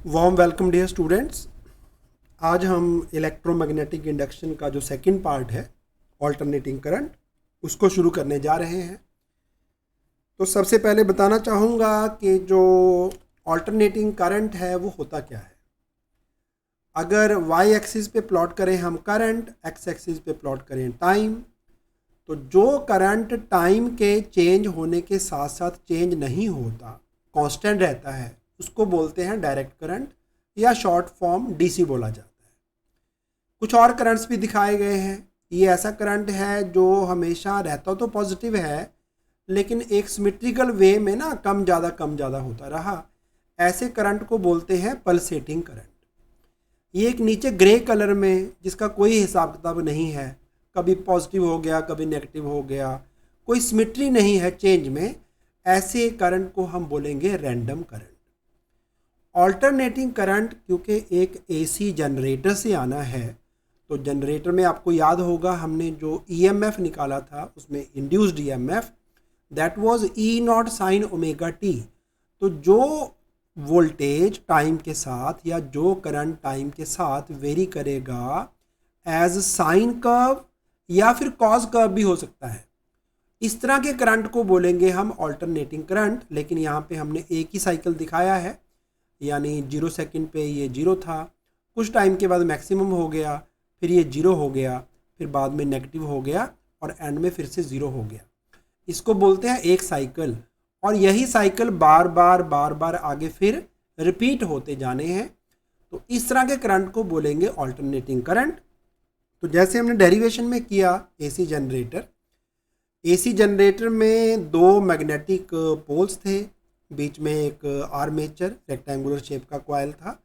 Warm welcome dear students. आज हम electromagnetic induction का जो सेकंड पार्ट है ऑल्टरनेटिंग करंट उसको शुरू करने जा रहे हैं। तो सबसे पहले बताना चाहूँगा कि जो ऑल्टरनेटिंग करंट है वो होता क्या है। अगर वाई एक्सिस पे प्लॉट करें हम करंट, एक्स एक्सिस पे प्लॉट करें टाइम, तो जो करंट टाइम के चेंज होने के साथ साथ चेंज नहीं होता, कांस्टेंट रहता है, उसको बोलते हैं डायरेक्ट करंट या शॉर्ट फॉर्म डीसी बोला जाता है। कुछ और करंट्स भी दिखाए गए हैं। ये ऐसा करंट है जो हमेशा रहता तो पॉजिटिव है, लेकिन एक सिमेट्रिकल वे में ना कम ज़्यादा होता रहा। ऐसे करंट को बोलते हैं पल्सेटिंग करंट। ये एक नीचे ग्रे कलर में जिसका कोई हिसाब किताब नहीं है, कभी पॉजिटिव हो गया कभी नेगेटिव हो गया, कोई सिमेट्री नहीं है चेंज में, ऐसे करंट को हम बोलेंगे रैंडम करंट। ऑल्टरनेटिंग करंट क्योंकि एक एसी जनरेटर से आना है, तो जनरेटर में आपको याद होगा हमने जो ईएमएफ निकाला था उसमें induced EMF that was E not sine omega T. तो जो वोल्टेज टाइम के साथ या जो करंट टाइम के साथ वेरी करेगा एज साइन कर्व या फिर कॉज कर्व भी हो सकता है, इस तरह के करंट को बोलेंगे हम ऑल्टरनेटिंग करंट। लेकिन यहाँ पे हमने एक ही साइकिल दिखाया है, यानी 0 सेकंड पे ये 0 था, कुछ टाइम के बाद मैक्सिमम हो गया, फिर ये 0 हो गया, फिर बाद में नेगेटिव हो गया और एंड में फिर से 0 हो गया। इसको बोलते हैं एक साइकिल, और यही साइकिल बार बार आगे फिर रिपीट होते जाने हैं। तो इस तरह के करंट को बोलेंगे ऑल्टरनेटिंग करंट। तो जैसे हमने डेरिवेशन में किया एसी जनरेटर, एसी जनरेटर में दो मैग्नेटिक पोल्स थे, बीच में एक आर्मेचर रेक्टेंगुलर शेप का कॉइल था,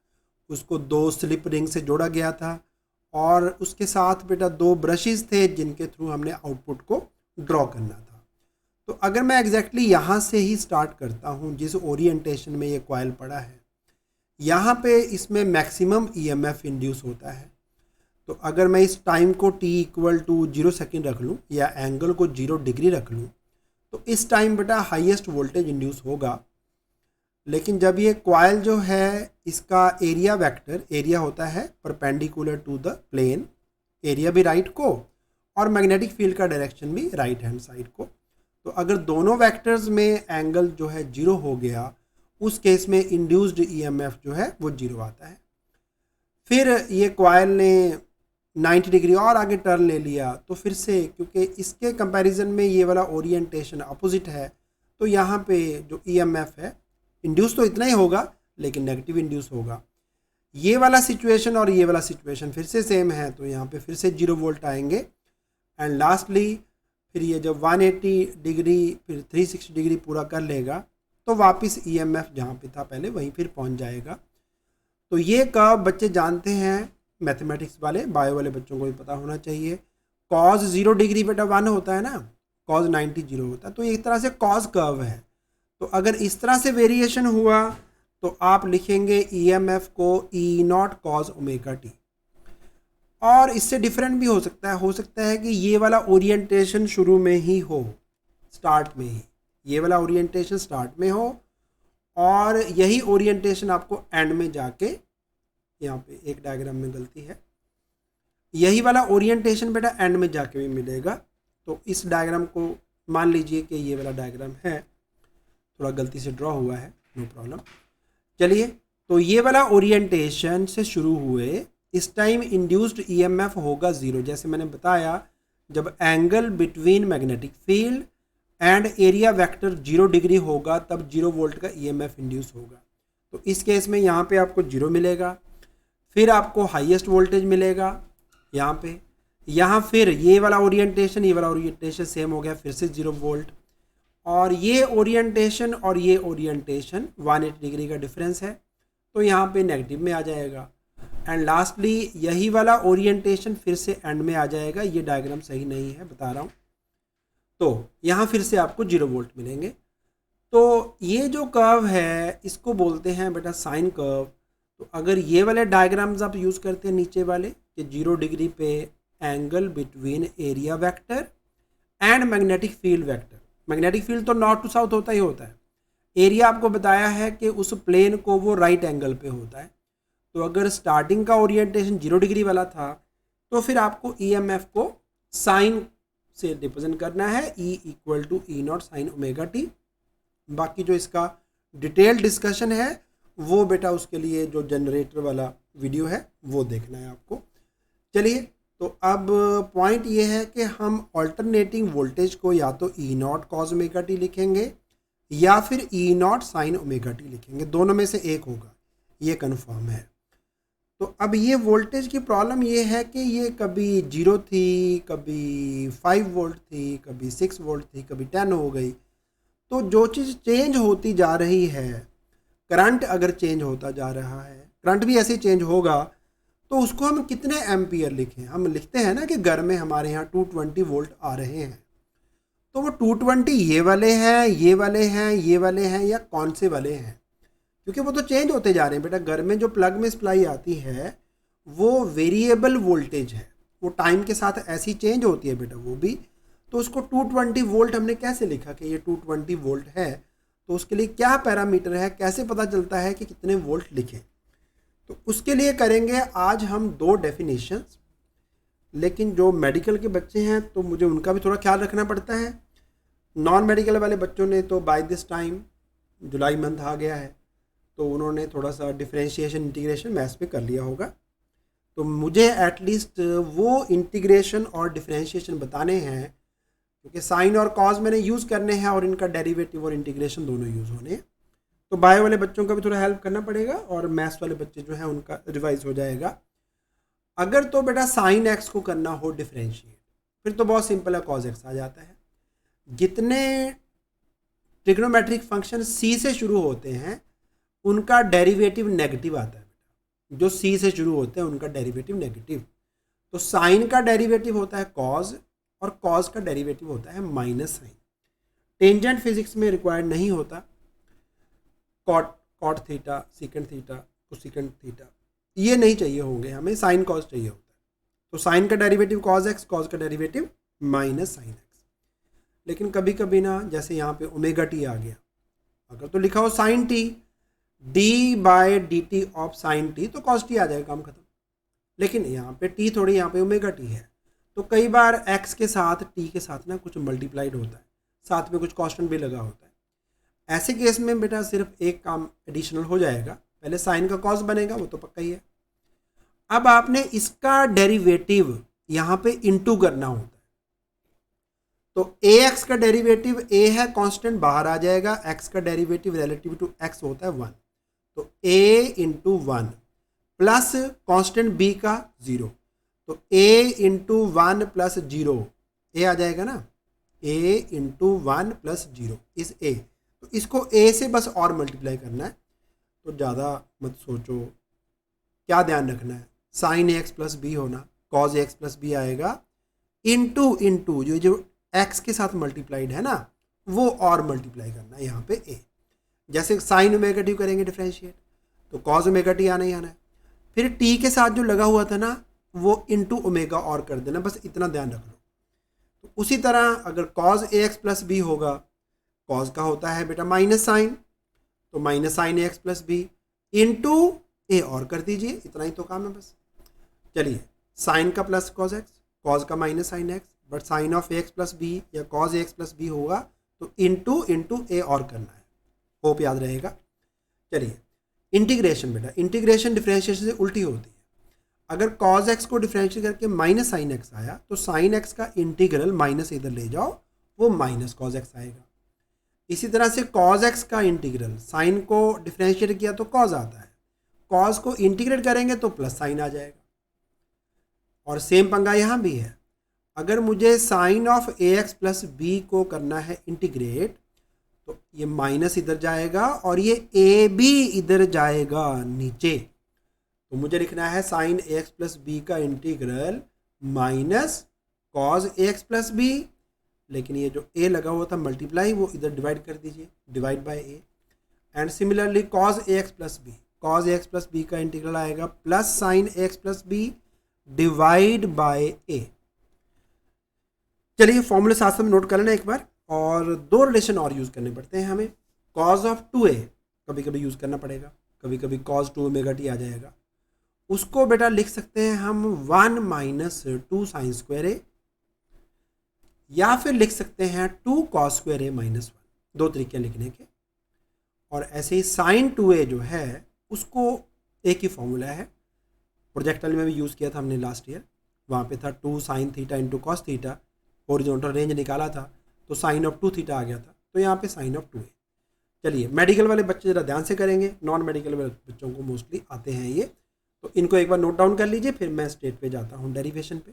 उसको दो स्लिप रिंग से जोड़ा गया था, और उसके साथ बेटा दो ब्रशेस थे जिनके थ्रू हमने आउटपुट को ड्रॉ करना था। तो अगर मैं एग्जैक्टली यहाँ से ही स्टार्ट करता हूँ, जिस ओरिएंटेशन में ये कॉइल पड़ा है, यहाँ पे इसमें मैक्सिमम ईएमएफ इंड्यूस होता है। तो अगर मैं इस टाइम को t इक्वल टू 0 सेकेंड रख लूँ या एंगल को 0 डिग्री रख लूँ, तो इस टाइम बेटा हाईएस्ट वोल्टेज इंड्यूस होगा। लेकिन जब ये कॉइल जो है इसका एरिया वेक्टर, एरिया होता है perpendicular to the plane, area भी राइट को और मैग्नेटिक फील्ड का डायरेक्शन भी राइट हैंड साइड को। तो अगर दोनों वेक्टर्स में एंगल जो है 0 हो गया, उस केस में इंड्यूस्ड ईएमएफ जो है वो 0 आता है। फिर ये कॉइल ने 90 डिग्री और आगे टर्न ले लिया, तो फिर से क्योंकि इसके कंपैरिजन में ये वाला ओरिएंटेशन अपोजिट है, तो यहाँ पे जो ईएमएफ है इंड्यूस तो इतना ही होगा लेकिन नेगेटिव इंड्यूस होगा। ये वाला सिचुएशन और ये वाला सिचुएशन फिर से सेम है, तो यहाँ पे फिर से 0 वोल्ट आएंगे। एंड लास्टली फिर ये जब 180 डिग्री फिर 360 डिग्री पूरा कर लेगा, तो वापस ईएमएफ जहाँ पे था पहले वहीं फिर पहुँच जाएगा। तो ये कर्व बच्चे जानते हैं, मैथमेटिक्स वाले बायो वाले बच्चों को भी पता होना चाहिए। कॉज 0 डिग्री बेटा 1 होता है ना, कॉज 90 0 होता है, तो एक तरह से कॉज कर्व है। तो अगर इस तरह से वेरिएशन हुआ तो आप लिखेंगे ईएमएफ को ई नॉट कॉज ओमेगा टी। और इससे डिफरेंट भी हो सकता है कि ये वाला ओरिएंटेशन शुरू में ही हो, स्टार्ट में ही ये वाला ओरिएंटेशन स्टार्ट में हो, और यही ओरिएंटेशन आपको एंड में जाके, यहाँ पे एक डायग्राम में गलती है, यही वाला ओरिएंटेशन बेटा एंड में जाके भी मिलेगा। तो इस डायग्राम को मान लीजिए कि ये वाला डायग्राम है, थोड़ा गलती से ड्रॉ हुआ है, नो प्रॉब्लम। चलिए, तो ये वाला ओरिएंटेशन से शुरू हुए, इस टाइम इंड्यूस्ड ईएमएफ होगा 0। जैसे मैंने बताया, जब angle between magnetic field and area vector 0 degree होगा तब 0 वोल्ट का ईएमएफ इंड्यूस होगा। तो इस केस में यहाँ पे आपको 0 मिलेगा, फिर आपको हाईएस्ट वोल्टेज मिलेगा यहाँ पे, यहाँ फिर ये वाला ओरिएंटेशन सेम हो गया, फिर से 0 वोल्ट, और ये ओरिएंटेशन और ये ओरिएंटेशन 180 डिग्री का डिफरेंस है, तो यहाँ पे नेगेटिव में आ जाएगा। एंड लास्टली यही वाला ओरिएंटेशन फिर से एंड में आ जाएगा। ये डायग्राम सही नहीं है, बता रहा हूँ। तो यहाँ फिर से आपको 0 वोल्ट मिलेंगे। तो ये जो कर्व है इसको बोलते हैं बेटा साइन कर्व। तो अगर ये वाले डायग्राम्स आप यूज़ करते हैं नीचे वाले कि 0 डिग्री पे angle between area vector and magnetic field vector, magnetic field तो नॉर्थ टू साउथ होता ही होता है, एरिया आपको बताया है कि उस प्लेन को वो राइट एंगल पे होता है। तो अगर स्टार्टिंग का ओरिएंटेशन 0 डिग्री वाला था तो फिर आपको ईएमएफ को साइन से रिप्रेजेंट करना है, E equal to E not sine omega T. बाकी जो इसका डिटेल डिस्कशन है वो बेटा उसके लिए जो जनरेटर वाला वीडियो है वो देखना है आपको। चलिए, तो अब पॉइंट ये है कि हम ऑल्टरनेटिंग वोल्टेज को या तो E not cos omega T लिखेंगे या फिर ई नॉट साइन ओमेगा टी लिखेंगे, दोनों में से एक होगा, ये कन्फर्म है। तो अब ये वोल्टेज की प्रॉब्लम ये है कि ये कभी 0 थी, कभी 5 वोल्ट थी, कभी 6 वोल्ट थी, कभी 10 हो गई। तो जो चीज़ चेंज होती जा रही है, करंट अगर चेंज होता जा रहा है, करंट भी ऐसे चेंज होगा, तो उसको हम कितने एम्पियर लिखें। हम लिखते हैं ना कि घर में हमारे यहाँ 220 वोल्ट आ रहे हैं, तो वो 220 ये वाले हैं, ये वाले हैं, ये वाले हैं, या कौन से वाले हैं, क्योंकि वो तो चेंज होते जा रहे हैं बेटा। घर में जो प्लग में सप्लाई आती है वो वेरिएबल वोल्टेज है, वो टाइम के साथ ऐसी चेंज होती है बेटा वो भी। तो उसको 220 वोल्ट हमने कैसे लिखा कि ये 220 वोल्ट है, तो उसके लिए क्या पैरामीटर है, कैसे पता चलता है कि कितने वोल्ट लिखें। तो उसके लिए करेंगे आज हम 2 डेफिनेशंस, लेकिन जो मेडिकल के बच्चे हैं तो मुझे उनका भी थोड़ा ख्याल रखना पड़ता है। नॉन मेडिकल वाले बच्चों ने तो बाय दिस टाइम जुलाई मंथ आ गया है, तो उन्होंने थोड़ा सा डिफरेंशिएशन इंटीग्रेशन मैथ्स पे कर लिया होगा। तो मुझे एटलीस्ट वो इंटीग्रेशन और डिफरेंशिएशन बताने हैं, क्योंकि साइन और कॉज मैंने यूज़ करने हैं और इनका डेरिवेटिव और इंटीग्रेशन दोनों यूज़ होने हैं। तो बायो वाले बच्चों का भी थोड़ा हेल्प करना पड़ेगा और मैथ्स वाले बच्चे जो हैं उनका रिवाइज हो जाएगा। अगर तो बेटा साइन एक्स को करना हो डिफरेंशिएट, फिर तो बहुत सिंपल है, कॉज एक्स आ जाता है। जितने ट्रिग्नोमेट्रिक फंक्शन सी से शुरू होते हैं उनका डेरिवेटिव नेगेटिव आता है बेटा, जो सी से शुरू होते हैं उनका डेरिवेटिव नेगेटिव। तो साइन का डेरिवेटिव होता है कॉज और कॉज का डेरिवेटिव होता है माइनस साइन। टेंजेंट फिजिक्स में रिक्वायर्ड नहीं होता, cot theta, secant theta, cosecant theta ये नहीं चाहिए होंगे, हमें साइन कॉज चाहिए होता है। तो साइन का डेरिवेटिव कॉज एक्स, कॉज का डेरिवेटिव माइनस साइन एक्स। लेकिन कभी कभी ना, जैसे यहाँ पे ओमेगा टी आ गया, अगर तो लिखा हो sine T, D by D T of sine T, तो कॉस टी आ जाएगा, काम खत्म। लेकिन यहाँ पे टी थोड़ी, यहाँ पे ओमेगा टी है, तो कई बार एक्स के साथ टी के साथ ना कुछ मल्टीप्लाइड होता है, साथ में कुछ कांस्टेंट भी लगा होता है। ऐसे केस में बेटा सिर्फ एक काम एडिशनल हो जाएगा, पहले साइन का कॉस बनेगा, वो तो पक्का ही है। अब आपने इसका डेरिवेटिव यहाँ पे इंटू करना होता है। तो ए एक्स का डेरिवेटिव ए है, कांस्टेंट बाहर आ जाएगा, एक्स का डेरिवेटिव रिलेटिव टू एक्स होता है 1, तो ए इंटू 1 प्लस कांस्टेंट बी का 0, तो ए इंटू 1 प्लस 0, ए आ जाएगा ना, ए इंटू 1 प्लस 0 इस ए। तो इसको ए से बस और मल्टीप्लाई करना है, तो ज़्यादा मत सोचो। क्या ध्यान रखना है, sign A X plus B होना, cause A X plus B आएगा, इंटू इंटू जो एक्स के साथ मल्टीप्लाइड है ना वो और मल्टीप्लाई करना है यहाँ पे ए। जैसे साइन ओमेगा टी करेंगे डिफरेंशिएट, तो कॉज ओमेगा टी आना ही आना है। फिर टी के साथ जो लगा हुआ था ना वो इंटू ओमेगा और कर देना, बस इतना ध्यान रख लो। तो उसी तरह अगर cause A X plus B होगा, कॉज का होता है बेटा माइनस साइन, तो minus sign A X plus B into ए और कर दीजिए, इतना ही तो काम है बस। चलिए, साइन का प्लस कॉज एक्स, कॉज का minus sine X, but sine of A X plus B या cos A X plus B होगा तो इंटू इंटू ए और करना है। होप याद रहेगा। चलिए, इंटीग्रेशन बेटा, इंटीग्रेशन डिफरेंशिएशन से उल्टी होती है। अगर कॉज एक्स को डिफरेंशिएट करके माइनस साइन एक्स आया तो साइन एक्स का इंटीग्रल माइनस इधर ले जाओ, वो माइनस कॉज एक्स आएगा। इसी तरह से कॉज एक्स का इंटीग्रल, साइन को डिफरेंशिएट किया तो कॉज आता है, कॉज को इंटीग्रेट करेंगे तो प्लस साइन आ जाएगा। और सेम पंगा यहाँ भी है, अगर मुझे sine of A X plus B को करना है इंटीग्रेट, तो ये माइनस इधर जाएगा और ये ए बी इधर जाएगा नीचे, तो मुझे लिखना है sign A X plus B का integral minus cos A X plus B, लेकिन ये जो ए लगा हुआ था मल्टीप्लाई वो इधर डिवाइड कर दीजिए, divide by A. And similarly cos A X plus B, cos A X plus B का इंटीग्रल आएगा plus sine A X plus B divide by A. चलिए, फॉर्मूले साथ में नोट कर लेना एक बार, और 2 रिलेशन और यूज़ करने पड़ते हैं हमें। कॉज ऑफ 2a कभी कभी यूज़ करना पड़ेगा, कभी कभी कॉज 2 ओमेगा टी आ जाएगा, उसको बेटा लिख सकते हैं हम 1 माइनस 2 साइन स्क्वायर ए, या फिर लिख सकते हैं 2 कॉस स्क्वायर ए माइनस 1। दो तरीके लिखने के। और ऐसे ही साइन 2a जो है उसको एक ही फॉर्मूला है, प्रोजेक्टाइल में भी यूज़ किया था हमने लास्ट ईयर, वहाँ पे था 2 sine theta into cos theta, horizontal range निकाला था तो साइन ऑफ 2 थीटा आ गया था, तो यहाँ पे साइन ऑफ 2a। चलिए मेडिकल वाले बच्चे ज़रा ध्यान से करेंगे, नॉन मेडिकल वाले बच्चों को मोस्टली आते हैं ये, तो इनको एक बार नोट डाउन कर लीजिए, फिर मैं स्टेट पे जाता हूँ डेरिवेशन पे।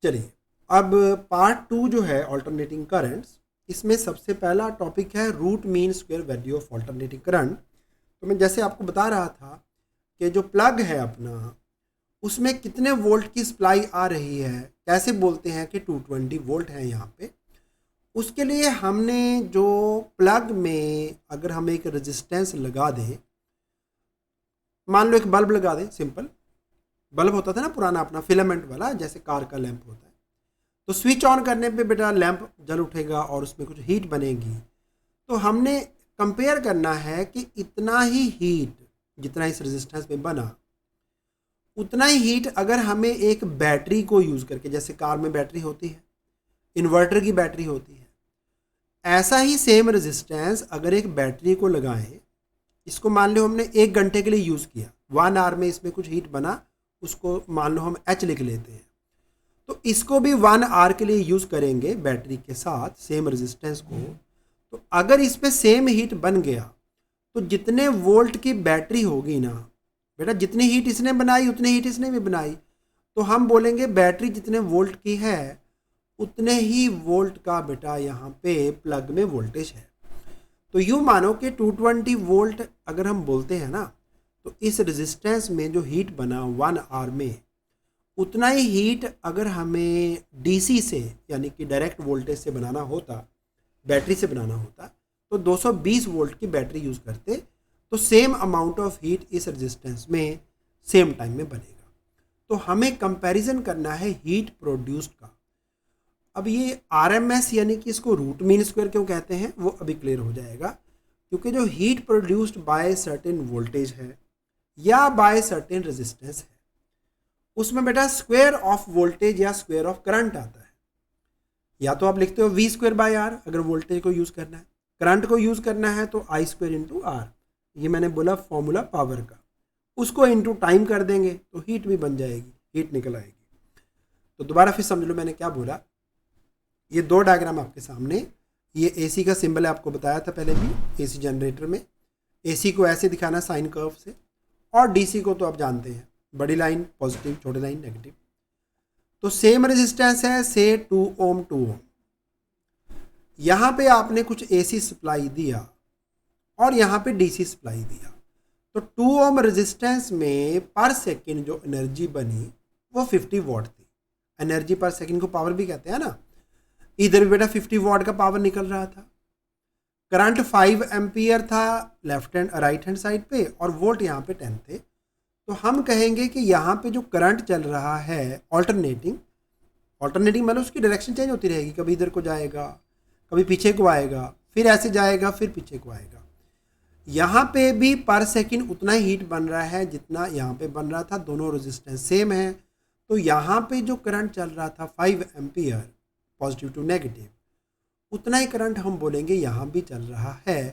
चलिए अब पार्ट 2 जो है ऑल्टरनेटिंग करंट्स, इसमें सबसे पहला टॉपिक है root mean square value of alternating current. तो मैं जैसे आपको बता रहा था कि जो प्लग है अपना, उसमें कितने वोल्ट की सप्लाई आ रही है, कैसे बोलते हैं कि 220 वोल्ट है यहाँ पे। उसके लिए हमने जो प्लग में अगर हम एक रेजिस्टेंस लगा दें, मान लो एक बल्ब लगा दें, सिंपल बल्ब होता था ना पुराना अपना फिलामेंट वाला, जैसे कार का लैंप होता है, तो स्विच ऑन करने पे बेटा लैंप जल उठेगा और उसमें कुछ हीट बनेगी। तो हमने कंपेयर करना है कि इतना ही हीट जितना इस रेजिस्टेंस में बना, उतना ही हीट अगर हमें एक बैटरी को यूज़ करके, जैसे कार में बैटरी होती है, इन्वर्टर की बैटरी होती है, ऐसा ही सेम रेजिस्टेंस अगर एक बैटरी को लगाएं, इसको मान लो हमने 1 घंटे के लिए यूज़ किया, 1 आवर में इसमें कुछ हीट बना, उसको मान लो हम H लिख लेते हैं, तो इसको भी 1 आवर के लिए यूज़ करेंगे बैटरी के साथ सेम रेजिस्टेंस को। तो अगर इस पर सेम हीट बन गया तो जितने वोल्ट की बैटरी होगी ना बेटा, जितनी हीट इसने बनाई उतनी हीट इसने भी बनाई, तो हम बोलेंगे बैटरी जितने वोल्ट की है उतने ही वोल्ट का बेटा यहाँ पे प्लग में वोल्टेज है। तो यूँ मानो कि 220 वोल्ट अगर हम बोलते हैं ना, तो इस रेजिस्टेंस में जो हीट बना 1 आवर में, उतना ही हीट अगर हमें डीसी से यानी कि डायरेक्ट वोल्टेज से बनाना होता, बैटरी से बनाना होता, तो 220 वोल्ट की बैटरी यूज़ करते, तो सेम अमाउंट ऑफ हीट इस रेजिस्टेंस में सेम टाइम में बनेगा। तो हमें कंपैरिजन करना है हीट प्रोड्यूस्ड का। अब ये आरएमएस यानी कि इसको रूट मीन स्क्वायर क्यों कहते हैं वो अभी क्लियर हो जाएगा, क्योंकि जो heat produced by certain voltage है या बाय सर्टेन रेजिस्टेंस है, उसमें बेटा स्क्वायर ऑफ वोल्टेज या स्क्वायर ऑफ करंट आता है। या तो आप लिखते हो वी स्क्वायर बाय आर अगर वोल्टेज को यूज़ करना है, करंट को यूज़ करना है तो आई स्क्वायर इंटू आर, ये मैंने बोला फॉर्मूला पावर का, उसको इंटू टाइम कर देंगे तो हीट भी बन जाएगी, हीट निकल आएगी। तो दोबारा फिर समझ लो मैंने क्या बोला। ये 2 डायग्राम आपके सामने, ये एसी का सिंबल है, आपको बताया था पहले भी, एसी जनरेटर में एसी को ऐसे दिखाना साइन कर्व से, और डीसी को तो आप जानते हैं, बड़ी लाइन पॉजिटिव, छोटी लाइन नेगेटिव। तो सेम रेजिस्टेंस है से 2 ओम 2 ओम, यहाँ पे आपने कुछ एसी सप्लाई दिया और यहाँ पे डीसी सप्लाई दिया, तो 2 ओम रेजिस्टेंस में पर सेकेंड जो एनर्जी बनी वो 50 वॉट थी। एनर्जी पर सेकेंड को पावर भी कहते हैं ना, इधर भी बेटा 50 वॉट का पावर निकल रहा था। करंट 5 एम्पियर था left hand right hand side पे, और वोल्ट यहाँ पे 10 थे। तो हम कहेंगे कि यहाँ पे जो करंट चल रहा है ऑल्टरनेटिंग मतलब उसकी डायरेक्शन चेंज होती रहेगी, कभी इधर को जाएगा, कभी पीछे को आएगा, फिर ऐसे जाएगा, फिर पीछे को आएगा। यहाँ पे भी पर सेकंड उतना ही हीट बन रहा है जितना यहाँ पे बन रहा था, दोनों रेजिस्टेंस सेम है। तो यहाँ पे जो करंट चल रहा था 5 एम्पियर पॉजिटिव टू नेगेटिव, उतना ही करंट हम बोलेंगे यहाँ भी चल रहा है।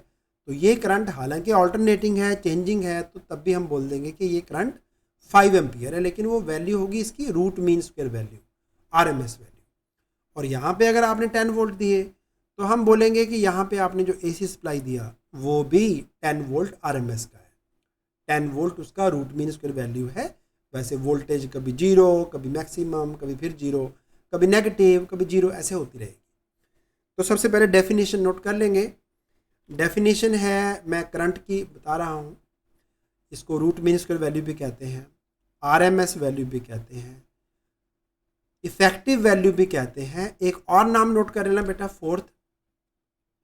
तो ये करंट हालांकि ऑल्टरनेटिंग है, चेंजिंग है, तो तब भी हम बोल देंगे कि ये करंट 5 एम्पियर है, लेकिन वो वैल्यू होगी इसकी root mean square value, RMS value. और यहाँ पे अगर आपने 10 वोल्ट दिए तो हम बोलेंगे कि यहाँ पे आपने जो एसी सप्लाई दिया वो भी 10 वोल्ट आरएमएस का है, 10 वोल्ट उसका रूट मीन स्क्वायर वैल्यू है। वैसे वोल्टेज कभी 0, कभी मैक्सिमम, कभी फिर 0, कभी नेगेटिव, कभी 0, ऐसे होती रहेगी। तो सबसे पहले डेफिनेशन नोट कर लेंगे। डेफिनेशन है, मैं करंट की बता रहा हूँ, इसको रूट मीन स्क्वायर वैल्यू भी कहते हैं, आरएमएस वैल्यू भी कहते हैं, इफेक्टिव वैल्यू भी कहते हैं। एक और नाम नोट कर लेना बेटा, फोर्थ,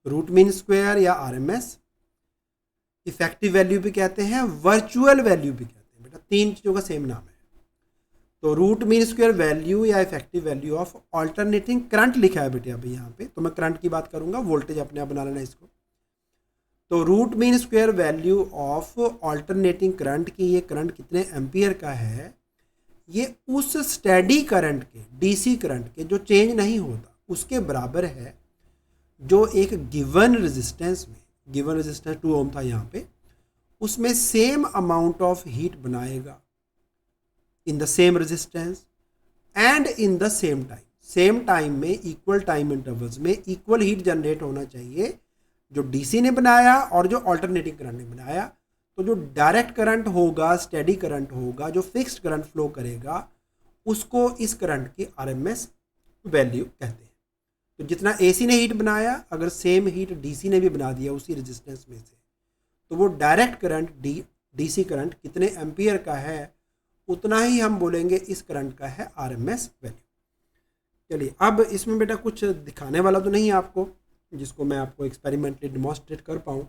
रूट मीन स्क्वायर या आरएमएस, इफेक्टिव वैल्यू भी कहते हैं, वर्चुअल वैल्यू भी कहते हैं। बेटा 3 चीज़ों का सेम नाम है। तो रूट मीन स्क्वायर वैल्यू या effective value of alternating current लिखा है बेटे अभी यहाँ पे, तो मैं करंट की बात करूँगा, वोल्टेज अपने आप बना लेना इसको। तो root mean square value of alternating current की, ये करंट कितने एम्पियर का है, ये उस स्टेडी करंट के, डीसी करंट के जो चेंज नहीं होता उसके बराबर है जो एक गिवन रेजिस्टेंस में, गिवन रेजिस्टेंस 2 ओम था यहाँ पे, उसमें सेम अमाउंट ऑफ हीट बनाएगा in the same resistance and in the same time. Same time में, इक्वल टाइम इंटरवल्स में इक्वल हीट जनरेट होना चाहिए जो डीसी ने बनाया और जो अल्टरनेटिंग करंट ने बनाया। तो जो डायरेक्ट करंट होगा, स्टेडी करंट होगा, जो फिक्स्ड करंट फ्लो करेगा, उसको इस करंट की आरएमएस वैल्यू कहते हैं। तो जितना एसी ने हीट बनाया, अगर सेम हीट डीसी ने भी बना दिया उसी रेजिस्टेंस में से, तो वो डायरेक्ट करंट डीसी करंट कितने एम्पियर का है, उतना ही हम बोलेंगे इस करंट का है आरएमएस वैल्यू। चलिए, अब इसमें बेटा कुछ दिखाने वाला तो नहीं है आपको, जिसको मैं आपको एक्सपेरिमेंटली डिमॉन्स्ट्रेट कर पाऊँ।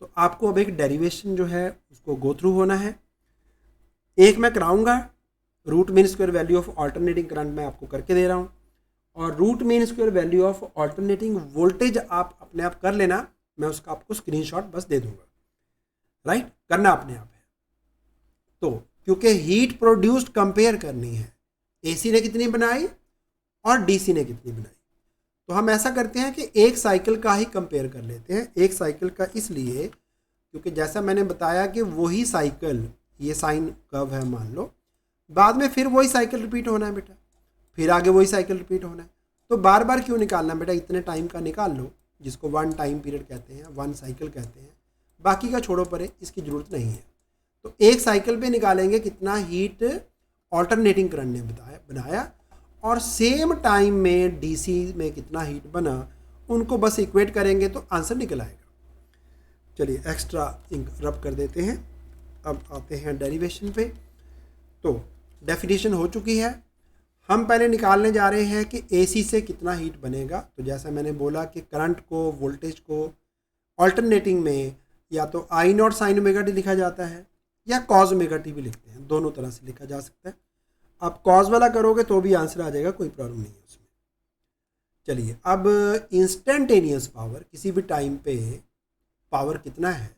तो आपको अब एक डेरिवेशन जो है उसको गो थ्रू होना है। एक मैं कराऊंगा, root mean square value of alternating current मैं आपको करके दे रहा हूँ, और root mean square value of alternating voltage आप अपने आप कर लेना, मैं उसका आपको स्क्रीनशॉट बस दे दूंगा। राइट, करना अपने आप है। तो क्योंकि हीट प्रोड्यूस्ड कंपेयर करनी है, एसी ने कितनी बनाई और डीसी ने कितनी बनाई, तो हम ऐसा करते हैं कि एक साइकिल का ही कंपेयर कर लेते हैं। एक साइकिल का इसलिए क्योंकि जैसा मैंने बताया कि वही साइकिल, ये साइन कर्व है मान लो, बाद में फिर वही साइकिल रिपीट होना है बेटा, फिर आगे वही साइकिल रिपीट होना है। तो बार बार क्यों निकालना बेटा, इतने टाइम का निकाल लो, जिसको 1 टाइम पीरियड कहते हैं, 1 साइकिल कहते हैं, बाकी का छोड़ो परे, इसकी ज़रूरत नहीं है। तो एक साइकिल पे निकालेंगे कितना हीट ऑल्टरनेटिंग करंट ने बनाया और सेम टाइम में डीसी में कितना हीट बना, उनको बस इक्वेट करेंगे तो आंसर निकल आएगा। चलिए, एक्स्ट्रा इंक रब कर देते हैं। अब आते हैं डेरिवेशन पे। तो डेफिनेशन हो चुकी है, हम पहले निकालने जा रहे हैं कि एसी से कितना हीट बनेगा। तो जैसा मैंने बोला कि करंट को, वोल्टेज को ऑल्टरनेटिंग में या तो आई नॉट साइन ओमेगा टी लिखा जाता है या कॉज ओमेगा टी भी लिखते हैं, दोनों तरह से लिखा जा सकता है। आप कॉज वाला करोगे तो भी आंसर आ जाएगा, कोई प्रॉब्लम नहीं है उसमें। चलिए, अब इंस्टेंटेनियस पावर, किसी भी टाइम पे पावर कितना है,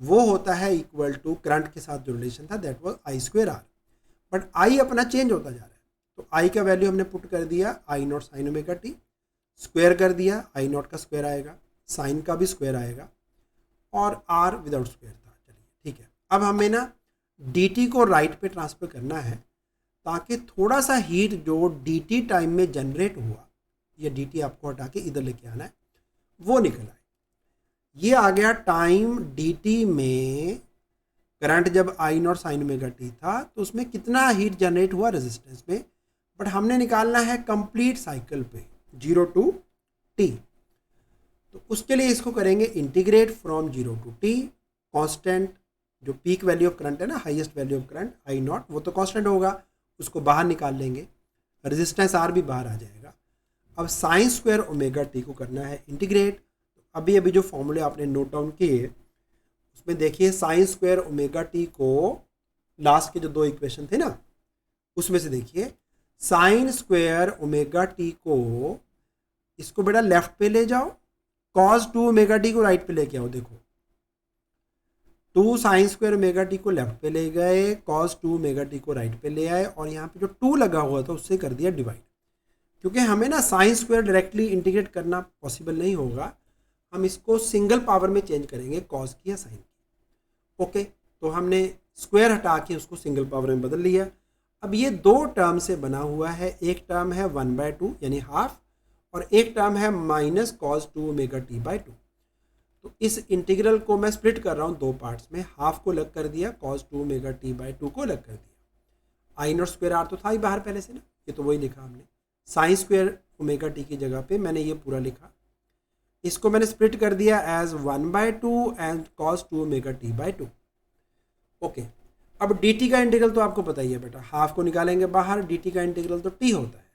वो होता है इक्वल टू करंट के साथ जो रिलेशन था that was I square R. But I अपना चेंज होता जा रहा है, तो आई का वैल्यू हमने पुट कर दिया I naught sine omega T, square कर दिया, आई नॉट का स्क्वायर आएगा, साइन का भी स्क्वायर आएगा, और आर विदाउट स्क्वायर था। चलिए ठीक है, अब हमें ना डी टी को राइट पे ट्रांसफर करना है ताकि थोड़ा सा हीट जो डी टी टाइम में जनरेट हुआ, ये डी टी आपको हटा के इधर लेके आना है, वो निकल आए। ये आ गया टाइम डी टी में करंट जब आई नॉट साइन ओमेगा टी था तो उसमें कितना हीट जनरेट हुआ रेजिस्टेंस में, बट हमने निकालना है कंप्लीट साइकिल पे 0 टू टी। तो उसके लिए इसको करेंगे integrate from 0 to T. Constant जो पीक वैल्यू ऑफ करंट है ना, highest value of current I not, वो तो कांस्टेंट होगा, उसको बाहर निकाल लेंगे, रेजिस्टेंस आर भी बाहर आ जाएगा। अब साइन स्क्वायर ओमेगा टी को करना है इंटीग्रेट। अभी अभी जो फॉर्मूले आपने नोट डाउन किए उसमें देखिए साइन स्क्वायर ओमेगा टी को, लास्ट के जो 2 इक्वेशन थे ना उसमें से देखिए साइन स्क्वायर ओमेगा टी को, इसको बेटा लेफ्ट पे ले जाओ, कॉस 2 ओमेगा टी को राइट पे लेके आओ। देखो 2 साइन स्क्वायर ओमेगा टी को लेफ्ट पे ले गए, कॉस 2 ओमेगा टी को राइट पे ले आए, और यहाँ पे जो 2 लगा हुआ था उससे कर दिया डिवाइड। क्योंकि हमें ना साइन स्क्वायर डायरेक्टली इंटीग्रेट करना पॉसिबल नहीं होगा, हम इसको सिंगल पावर में चेंज करेंगे, कॉस की या साइन की। ओके, तो हमने स्क्वायर हटा के उसको सिंगल पावर में बदल लिया। अब ये 2 टर्म से बना हुआ है, एक टर्म है 1/2 यानी हाफ, और एक टर्म है minus cos 2 omega T by 2। तो इस इंटीग्रल को मैं स्प्लिट कर रहा हूँ 2 पार्ट्स में, हाफ को अलग कर दिया, कॉस 2 ओमेगा टी बाई 2 को अलग कर दिया। आई नॉट स्क्वायर आर तो था ही बाहर पहले से ना, ये तो वही लिखा हमने, साइन स्क्वायर ओमेगा टी की जगह पे मैंने ये पूरा लिखा, इसको मैंने स्प्लिट कर दिया as 1/2 and cos 2 omega T by 2। Okay, अब डी टी का इंटीग्रल तो आपको पता ही है बेटा, हाफ को निकालेंगे बाहर, डी टी का इंटीग्रल तो टी होता है,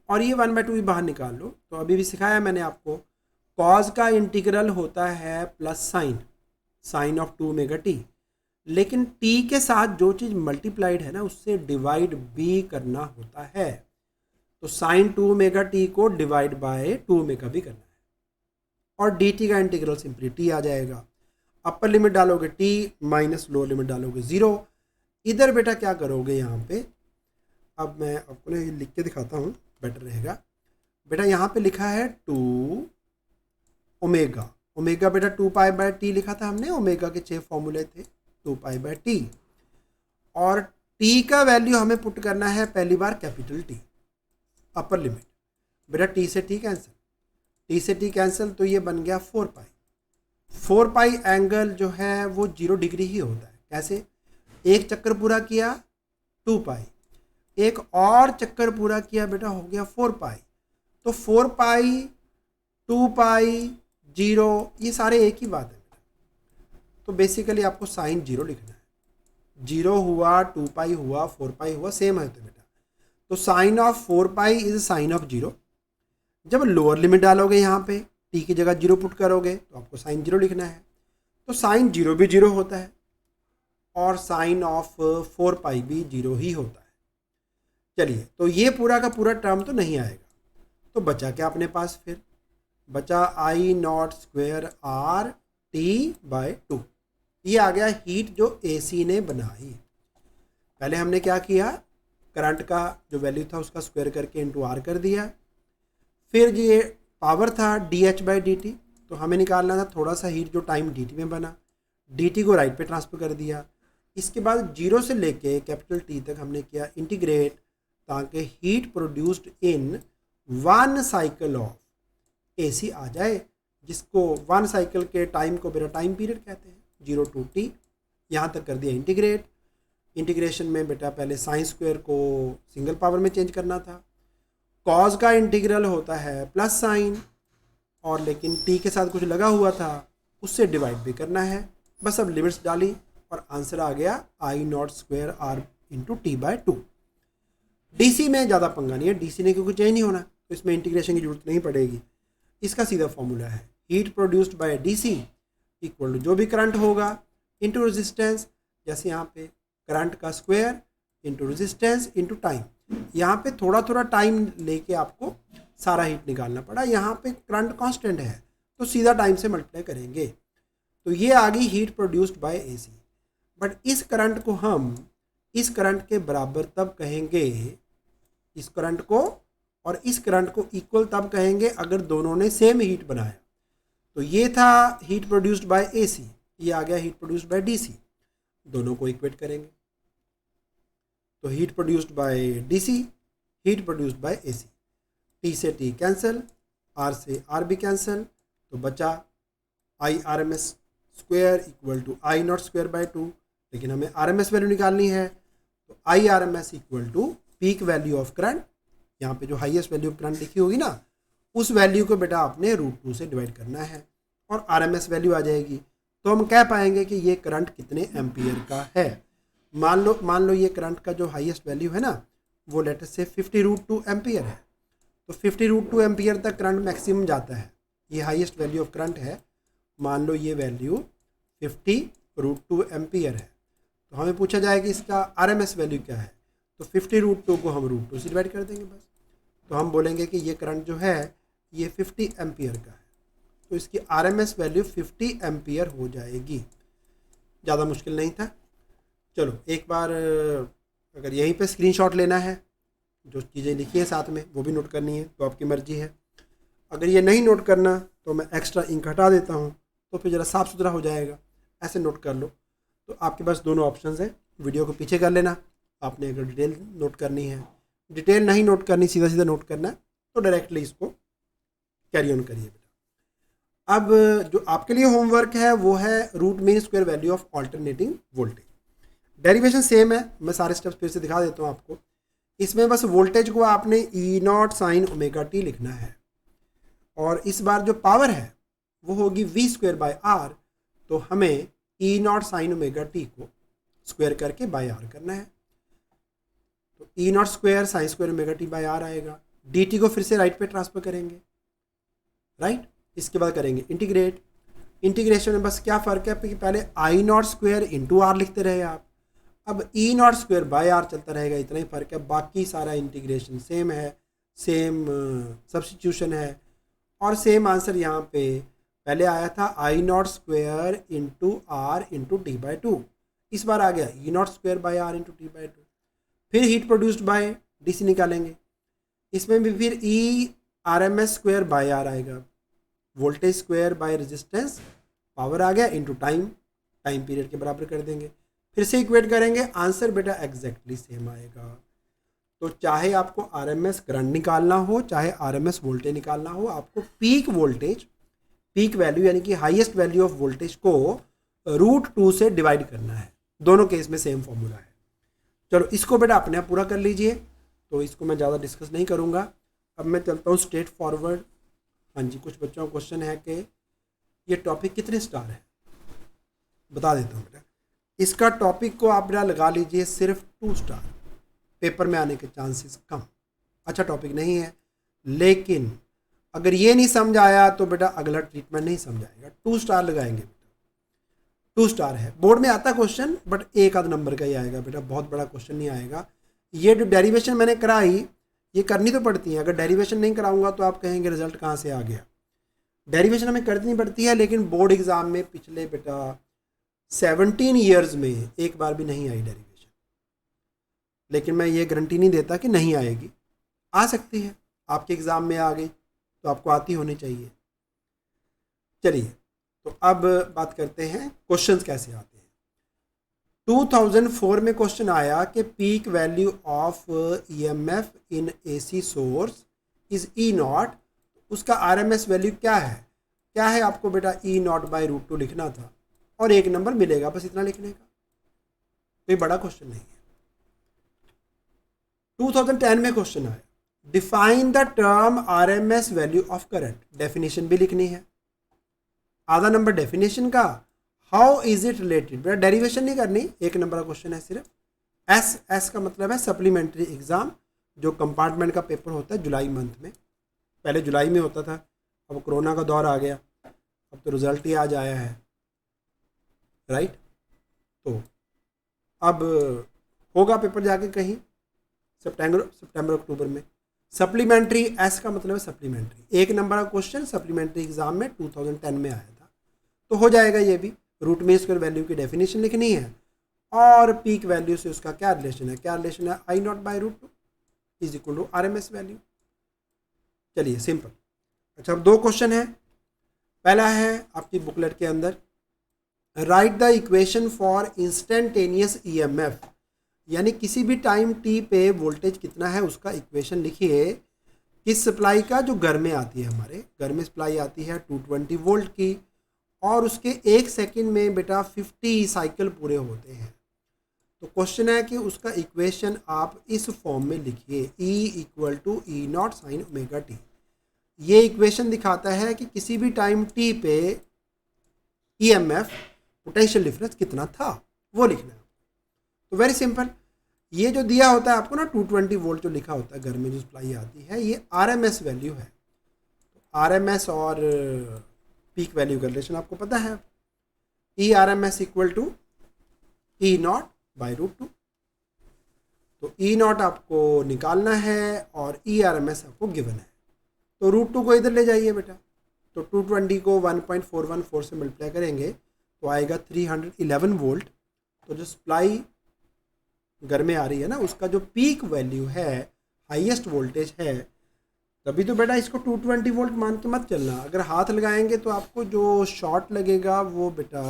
और ये 1/2 भी बाहर निकाल लो। तो अभी भी सिखाया मैंने आपको, कॉज का इंटीग्रल होता है plus sign of 2 omega T, लेकिन टी के साथ जो चीज़ मल्टीप्लाइड है ना उससे डिवाइड भी करना होता है। तो साइन 2 ओमेगा टी को डिवाइड बाय 2 ओमेगा भी करना है। और डी टी का इंटीग्रल सिंपली टी आ जाएगा। अपर लिमिट डालोगे टी माइनस लोअर लिमिट डालोगे 0। इधर बेटा क्या करोगे यहाँ पे, अब मैं आपको लिख के दिखाता हूँ बेटर रहेगा। बेटा यहाँ पे लिखा है 2 ओमेगा, ओमेगा बेटा 2 पाई बाय टी लिखा था हमने, ओमेगा के 6 फॉर्मूले थे 2 पाई बाय टी। और टी का वैल्यू हमें पुट करना है पहली बार कैपिटल टी, अपर लिमिट। बेटा टी से टी कैंसिल, टी से टी कैंसिल, तो ये बन गया 4 पाई। 4 पाई एंगल जो है वो 0 डिग्री ही होता है। कैसे? एक चक्कर पूरा किया 2 पाई, एक और चक्कर पूरा किया बेटा हो गया 4 पाई। तो 4 पाई 2 पाई 0 ये सारे एक ही बात है। तो बेसिकली आपको साइन 0 लिखना है। 0 हुआ 2 पाई हुआ 4 पाई हुआ सेम है तो बेटा, तो sine of 4 pi is sine of 0। जब लोअर लिमिट डालोगे यहाँ पे टी की जगह 0 पुट करोगे तो आपको साइन 0 लिखना है। तो साइन 0 भी 0 होता है और साइन ऑफ 4 पाई भी 0 ही होता है। चलिए, तो ये पूरा का पूरा टर्म तो नहीं आएगा, तो बचा क्या अपने पास? फिर बचा I not square R T by 2। ये आ गया हीट जो एसी ने बनाई। पहले हमने क्या किया, करंट का जो वैल्यू था उसका स्क्वायर करके इंटू आर कर दिया। फिर ये पावर था D H by D T, तो हमें निकालना था थोड़ा सा हीट जो टाइम डी टी में बना, डी टी को राइट पे ट्रांसफर कर दिया। इसके बाद 0 से लेके कैपिटल टी तक हमने किया इंटीग्रेट, ताकि heat produced in 1 cycle of AC आ जाए, जिसको 1 साइकिल के टाइम को मेरा टाइम पीरियड कहते हैं, 0 to t। यहाँ तक कर दिया इंटीग्रेट। इंटीग्रेशन में बेटा पहले साइन स्क्वायर को सिंगल पावर में चेंज करना था। कॉज का इंटीग्रल होता है प्लस साइन, और लेकिन टी के साथ कुछ लगा हुआ था उससे डिवाइड भी करना है। बस अब लिमिट्स डाली और आंसर आ गया I not square R into T by 2। DC में ज़्यादा पंगा नहीं है, डीसी ने क्योंकि चेंज नहीं होना तो इसमें इंटीग्रेशन की जरूरत नहीं पड़ेगी। इसका सीधा फॉर्मूला है heat produced by DC equal to जो भी करंट होगा इंटू रेजिस्टेंस, जैसे यहाँ पे करंट का square into resistance into time. यहाँ पे थोड़ा थोड़ा टाइम लेके आपको सारा हीट निकालना पड़ा। यहाँ पे करंट कांस्टेंट है तो सीधा टाइम से मल्टीप्लाई करेंगे, तो ये आ गई heat produced by AC. But इस करंट को हम इस करंट के बराबर तब कहेंगे, इस करंट को और इस करंट को इक्वल तब कहेंगे अगर दोनों ने सेम हीट बनाया। तो ये था हीट प्रोड्यूस्ड बाय एसी, ये आ गया हीट प्रोड्यूस्ड बाय डीसी, दोनों को इक्वेट करेंगे। तो heat produced by DC, heat produced by AC, T से टी कैंसिल, आर से आर भी कैंसिल, तो बचा I R M S square equal to I not square by 2। लेकिन हमें आर एम एस वैल्यू निकालनी है, तो I R M S equal to peak value of current, यहाँ पे जो हाईएस्ट वैल्यू ऑफ करंट लिखी होगी ना उस वैल्यू को बेटा आपने √2 से डिवाइड करना है और आरएमएस वैल्यू आ जाएगी। तो हम कह पाएंगे कि ये करंट कितने एम्पियर का है। मान लो ये करंट का जो हाईएस्ट वैल्यू है ना वो लेटर से 50√2 एम्पियर है, तो 50√2 एम्पियर तक करंट मैक्सिमम जाता है। ये हाईएस्ट वैल्यू ऑफ करंट है, मान लो ये वैल्यू 50√2 एम्पियर है, तो हमें पूछा जाए कि इसका आरएमएस वैल्यू क्या है, तो 50√2 को हम √2 से डिवाइड कर देंगे बस। तो हम बोलेंगे कि ये करंट जो है ये 50 एम्पियर का है, तो इसकी आरएमएस वैल्यू 50 एम्पियर हो जाएगी। ज़्यादा मुश्किल नहीं था। चलो एक बार अगर यहीं पे स्क्रीनशॉट लेना है, जो चीज़ें लिखी हैं साथ में वो भी नोट करनी है तो आपकी मर्जी है। अगर ये नहीं नोट करना तो मैं एक्स्ट्रा इंक हटा देता हूँ, तो फिर ज़रा साफ़ सुथरा हो जाएगा। ऐसे नोट कर लो। तो आपके पास दोनों ऑप्शंस हैं, वीडियो को पीछे कर लेना। आपने अगर डिटेल नोट करनी है, डिटेल नहीं नोट करनी, सीधा सीधा नोट करना है, तो डायरेक्टली इसको कैरी ऑन करिए बेटा। अब जो आपके लिए होमवर्क है वो है root mean square value of alternating voltage. Derivation same है, मैं सारे स्टेप्स फिर से दिखा देता हूँ आपको। इसमें बस वोल्टेज को आपने ई नॉट साइन ओमेगा टी लिखना है, और इस बार जो पावर है वो होगी वी स्क्वायर बाय आर, तो हमें E not sine omega T को स्क्वायर करके बाय आर करना है। तो E naught square sine square omega T by R आएगा। डी टी को फिर से राइट पे ट्रांसफर करेंगे, राइट। इसके बाद करेंगे इंटीग्रेट, इंटीग्रेशन में बस क्या फ़र्क है कि पहले I not square into R लिखते रहे आप, अब E naught square by R चलता रहेगा, इतना ही फ़र्क है। बाकी सारा इंटीग्रेशन सेम है, सेम सब्स्टिट्यूशन है और सेम आंसर यहाँ पे पहले आया था I not square into R into T by two, इस बार आ गया E naught square by R into T by two. फिर heat produced by D C निकालेंगे, इसमें भी फिर E R M S square by R आएगा, voltage square by resistance, power आ गया इंटू टाइम, टाइम पीरियड के बराबर कर देंगे, फिर से इक्वेट करेंगे, आंसर बेटा एग्जैक्टली सेम आएगा। तो चाहे आपको आरएमएस करंट निकालना हो, चाहे आरएमएस वोल्टेज निकालना हो, आपको पीक वोल्टेज, पीक वैल्यू यानी कि हाईएस्ट वैल्यू ऑफ वोल्टेज को √2 से डिवाइड करना है। दोनों केस में सेम फॉर्मूला है। चलो इसको बेटा अपने आप पूरा कर लीजिए, तो इसको मैं ज़्यादा डिस्कस नहीं करूँगा। अब मैं चलता हूँ स्ट्रेट फॉरवर्ड। हाँ जी, कुछ बच्चों का क्वेश्चन है कि ये टॉपिक कितने स्टार है, बता देता हूँ बेटा। इसका टॉपिक को आप बेटा लगा लीजिए सिर्फ 2 स्टार, पेपर में आने के चांसेस कम। अच्छा टॉपिक नहीं है, लेकिन अगर ये नहीं समझ आया तो बेटा अगला ट्रीटमेंट नहीं समझ आएगा। 2 स्टार लगाएंगे बेटा, 2 स्टार है। बोर्ड में आता क्वेश्चन बट एक आध नंबर का ही आएगा बेटा, बहुत बड़ा क्वेश्चन नहीं आएगा। ये जो डेरिवेशन मैंने कराई ये करनी तो पड़ती है, अगर डेरिवेशन नहीं कराऊंगा तो आप कहेंगे रिजल्ट कहाँ से आ गया। डेरिवेशन हमें करनी पड़ती है, लेकिन बोर्ड एग्ज़ाम में पिछले बेटा 17 ईयर्स में एक बार भी नहीं आई डेरिवेशन। लेकिन मैं ये गारंटी नहीं देता कि नहीं आएगी, आ सकती है। आपके एग्ज़ाम में आ गई तो आपको आती होनी चाहिए। चलिए तो अब बात करते हैं क्वेश्चंस कैसे आते हैं। 2004 में क्वेश्चन आया कि peak value of EMF in AC source is E not, उसका आरएमएस वैल्यू क्या है? क्या है आपको बेटा ई नॉट बाई √2 लिखना था और एक नंबर मिलेगा, बस इतना लिखने का, कोई बड़ा क्वेश्चन नहीं है। 2010 में क्वेश्चन आया define the term RMS value of current, definition भी लिखनी है। आधा नंबर डेफिनेशन का, हाउ इज इट रिलेटेड, बेटा डेरिवेशन नहीं करनी, एक नंबर का क्वेश्चन है सिर्फ। एस का मतलब है सप्लीमेंट्री एग्जाम, जो कंपार्टमेंट का पेपर होता है जुलाई मंथ में, पहले जुलाई में होता था, अब कोरोना का दौर आ गया, अब तो रिजल्ट ही आज आया है, राइट। तो अब होगा पेपर जाके कहीं सितंबर अक्टूबर में। सप्लीमेंट्री, एस का मतलब है सप्लीमेंट्री, एक नंबर का क्वेश्चन सप्लीमेंट्री एग्जाम में 2010 में आया था, तो हो जाएगा ये भी। रूट मीन स्क्वायर वैल्यू की डेफिनेशन लिखनी है और पीक वैल्यू से उसका क्या रिलेशन है, क्या रिलेशन है, I naught by √2 is equal to RMS value. चलिए सिंपल। अच्छा अब 2 क्वेश्चन है। पहला है आपकी बुकलेट के अंदर, right the equation for instantaneous EMF, यानी किसी भी टाइम टी पे वोल्टेज कितना है उसका इक्वेशन लिखिए, किस सप्लाई का, जो घर में आती है, हमारे घर में सप्लाई आती है 220 वोल्ट की, और उसके 1 सेकंड में बेटा 50 साइकिल पूरे होते हैं। तो क्वेश्चन है कि उसका इक्वेशन आप इस फॉर्म में लिखिए, E = E not sine omega T. ये इक्वेशन दिखाता है कि किसी भी टाइम टी पे ईएमएफ पोटेंशियल डिफरेंस कितना था, वो लिखना है। तो वेरी सिंपल, ये जो दिया होता है आपको ना 220 वोल्ट जो लिखा होता है घर में जो सप्लाई आती है, ये आरएमएस वैल्यू है। तो आरएमएस और पीक वैल्यू का रिलेशन आपको पता है, E R M S equal to E not by √2। तो ई नॉट आपको निकालना है और ई आर एम एस आपको गिवन है, तो √2 को इधर ले जाइए बेटा। तो 220 को 1.414 से मल्टीप्लाई करेंगे तो आएगा 311 वोल्ट। तो जो सप्लाई घर में आ रही है ना, उसका जो पीक वैल्यू है, हाईएस्ट वोल्टेज है, तभी तो बेटा इसको 220 वोल्ट मान के मत चलना। अगर हाथ लगाएंगे तो आपको जो शॉर्ट लगेगा वो बेटा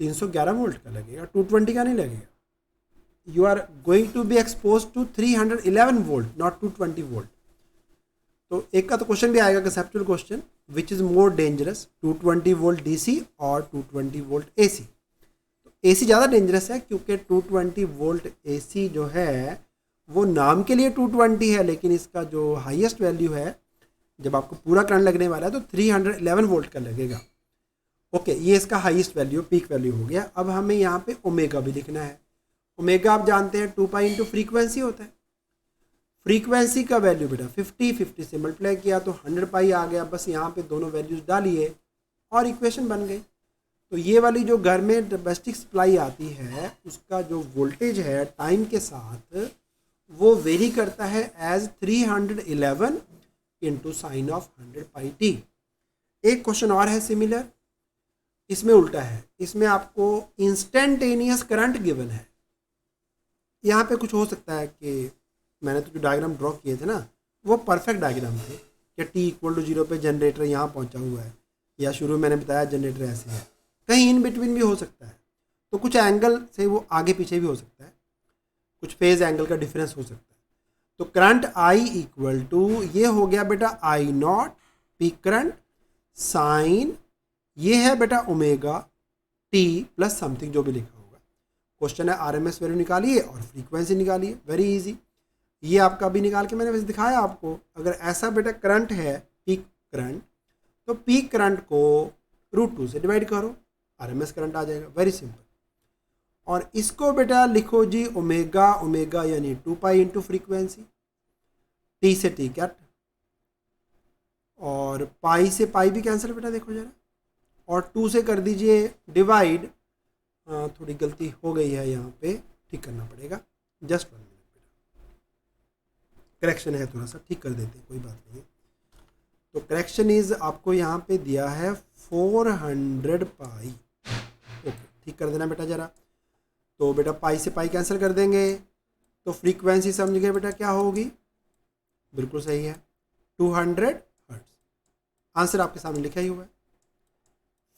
311 वोल्ट का लगेगा, 220 का नहीं लगेगा। You are going to be exposed to 311 volt not 220 volt. तो एक का तो क्वेश्चन भी आएगा conceptual question, which is more dangerous 220 volt DC और 220 वोल्ट एसी। तो एसी ज़्यादा डेंजरस है क्योंकि 220 वोल्ट एसी जो है वो नाम के लिए 220 है, लेकिन इसका जो हाईएस्ट वैल्यू है जब आपको पूरा करंट लगने वाला है तो 311 वोल्ट का लगेगा। ओके, ये इसका हाईएस्ट वैल्यू, पीक वैल्यू हो गया। अब हमें यहाँ पे ओमेगा भी लिखना है। ओमेगा आप जानते हैं 2 पाई इंटू फ्रीक्वेंसी होता है। फ्रीक्वेंसी का वैल्यू बेटा 50 से मल्टीप्लाई किया तो 100 पाई आ गया। बस यहाँ पे दोनों वैल्यूज डालिए और इक्वेशन बन गई। तो ये वाली जो घर में डोमेस्टिक सप्लाई आती है उसका जो वोल्टेज है टाइम के साथ वो वेरी करता है as 311 into sine of 100 pi T. एक क्वेश्चन और है सिमिलर, इसमें उल्टा है, इसमें आपको इंस्टेंटेनियस करंट गिवन है। यहाँ पे कुछ हो सकता है कि मैंने तो जो डायग्राम ड्रॉ किए थे ना वो परफेक्ट डायग्राम थे कि t इक्वल टू 0 पे जनरेटर यहाँ पहुँचा हुआ है, या शुरू में मैंने बताया जनरेटर ऐसे है, कहीं इन बिटवीन भी हो सकता है। तो कुछ एंगल से वो आगे पीछे भी हो सकता है, कुछ फेज एंगल का डिफरेंस हो सकता है। तो करंट I इक्वल टू ये हो गया बेटा I not peak current sine ये है बेटा ओमेगा t प्लस समथिंग जो भी लिखा होगा। क्वेश्चन है RMS वैल्यू निकालिए और फ्रीक्वेंसी निकालिए, वेरी इजी। ये आपका भी निकाल के मैंने वैसे दिखाया आपको। अगर ऐसा बेटा करंट है पीक करंट, तो पीक करंट को √2 से डिवाइड करो, RMS करंट आ जाएगा, वेरी सिंपल। और इसको बेटा लिखो जी ओमेगा, ओमेगा यानी 2 पाई इंटू फ्रीक्वेंसी, टी से टी कट, और पाई से पाई भी कैंसिल बेटा, देखो जरा, और 2 से कर दीजिए डिवाइड। थोड़ी गलती हो गई है यहाँ पे, ठीक करना पड़ेगा, जस्ट 1 मिनट बेटा, करेक्शन है थोड़ा सा, ठीक कर देते हैं, कोई बात नहीं है। तो करेक्शन इज आपको यहाँ पे दिया है 400 पाई, ओके, ठीक कर देना बेटा जरा। तो बेटा पाई से पाई कैंसिल कर देंगे, तो फ्रीक्वेंसी समझ गए बेटा क्या होगी, बिल्कुल सही है 200 हर्ट्ज। आंसर आपके सामने लिखा ही हुआ है,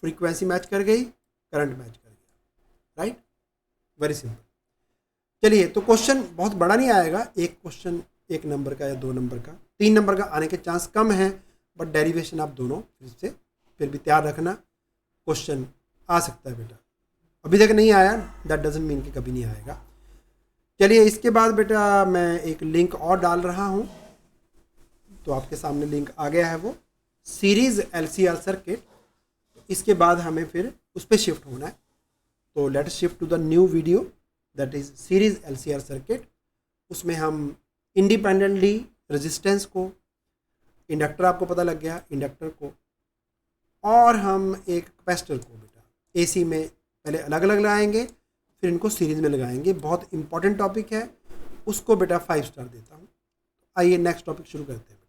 फ्रीक्वेंसी मैच कर गई, करंट मैच कर गया, राइट, वेरी सिंपल। चलिए, तो क्वेश्चन बहुत बड़ा नहीं आएगा, एक क्वेश्चन 1 नंबर का या 2 नंबर का, 3 नंबर का आने के चांस कम है, बट डेरिवेशन आप दोनों फिर भी तैयार रखना, क्वेश्चन आ सकता है बेटा। अभी तक नहीं आया दैट डजंट मीन कि कभी नहीं आएगा। चलिए, इसके बाद बेटा मैं एक लिंक और डाल रहा हूँ, तो आपके सामने लिंक आ गया है, वो सीरीज़ LCR सर्किट। इसके बाद हमें फिर उस पर शिफ्ट होना है, तो let us shift to the new video that is series LCR circuit. उसमें हम इंडिपेंडेंटली रेजिस्टेंस को, इंडक्टर आपको पता लग गया, इंडक्टर को, और हम एक कैपेसिटर को बेटा AC में पहले अलग अलग लगाएंगे, फिर इनको सीरीज़ में लगाएंगे। बहुत इंपॉर्टेंट टॉपिक है, उसको बेटा 5 स्टार देता हूँ। आइए नेक्स्ट टॉपिक शुरू करते हैं।